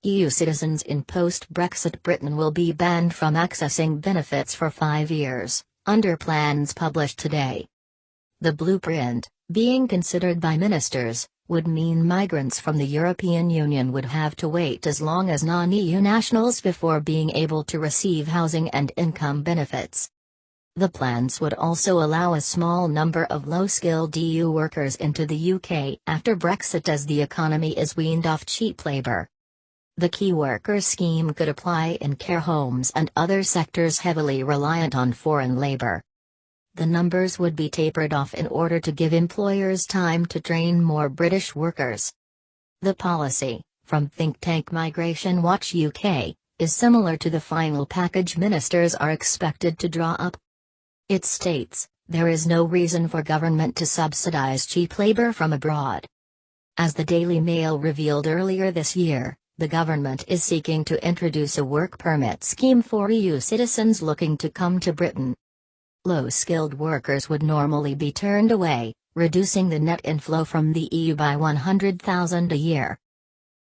EU citizens in post-Brexit Britain will be banned from accessing benefits for 5 years, under plans published today. The blueprint, being considered by ministers, would mean migrants from the European Union would have to wait as long as non-EU nationals before being able to receive housing and income benefits. The plans would also allow a small number of low-skilled EU workers into the UK after Brexit as the economy is weaned off cheap labour. The key workers scheme could apply in care homes and other sectors heavily reliant on foreign labour. The numbers would be tapered off in order to give employers time to train more British workers. The policy, from think tank Migration Watch UK, is similar to the final package ministers are expected to draw up. It states, there is no reason for government to subsidise cheap labour from abroad. As the Daily Mail revealed earlier this year, the government is seeking to introduce a work permit scheme for EU citizens looking to come to Britain. Low-skilled workers would normally be turned away, reducing the net inflow from the EU by 100,000 a year.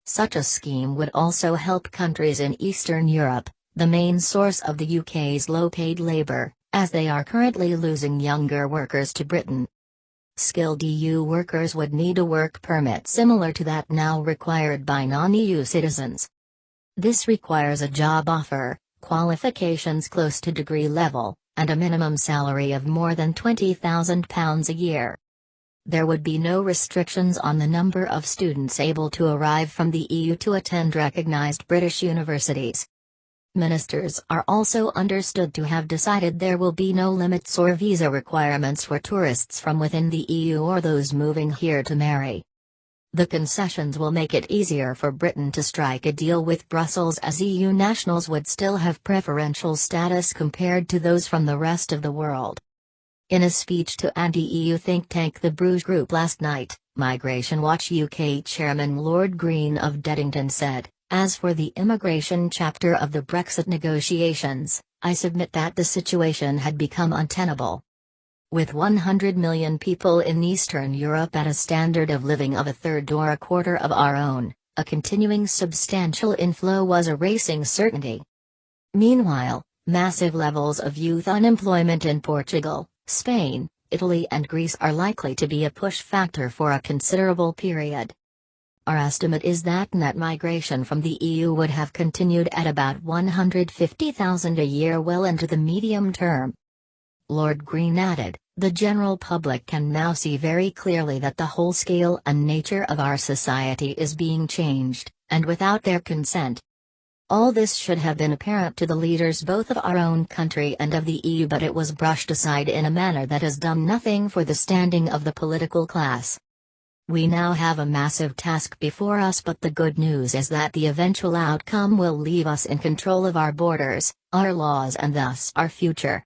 Such a scheme would also help countries in Eastern Europe, the main source of the UK's low-paid labour, as they are currently losing younger workers to Britain. Skilled EU workers would need a work permit similar to that now required by non-EU citizens. This requires a job offer, qualifications close to degree level, and a minimum salary of more than £20,000 a year. There would be no restrictions on the number of students able to arrive from the EU to attend recognised British universities. Ministers are also understood to have decided there will be no limits or visa requirements for tourists from within the EU or those moving here to marry. The concessions will make it easier for Britain to strike a deal with Brussels, as EU nationals would still have preferential status compared to those from the rest of the world. In a speech to anti-EU think tank The Bruges Group last night, Migration Watch UK chairman Lord Green of Deddington said, "As for the immigration chapter of the Brexit negotiations, I submit that the situation had become untenable. With 100 million people in Eastern Europe at a standard of living of a third or a quarter of our own, a continuing substantial inflow was a racing certainty. Meanwhile, massive levels of youth unemployment in Portugal, Spain, Italy and Greece are likely to be a push factor for a considerable period. Our estimate is that net migration from the EU would have continued at about 150,000 a year well into the medium term." Lord Green added, "The general public can now see very clearly that the whole scale and nature of our society is being changed, and without their consent. All this should have been apparent to the leaders both of our own country and of the EU, but it was brushed aside in a manner that has done nothing for the standing of the political class. We now have a massive task before us, but the good news is that the eventual outcome will leave us in control of our borders, our laws and thus our future.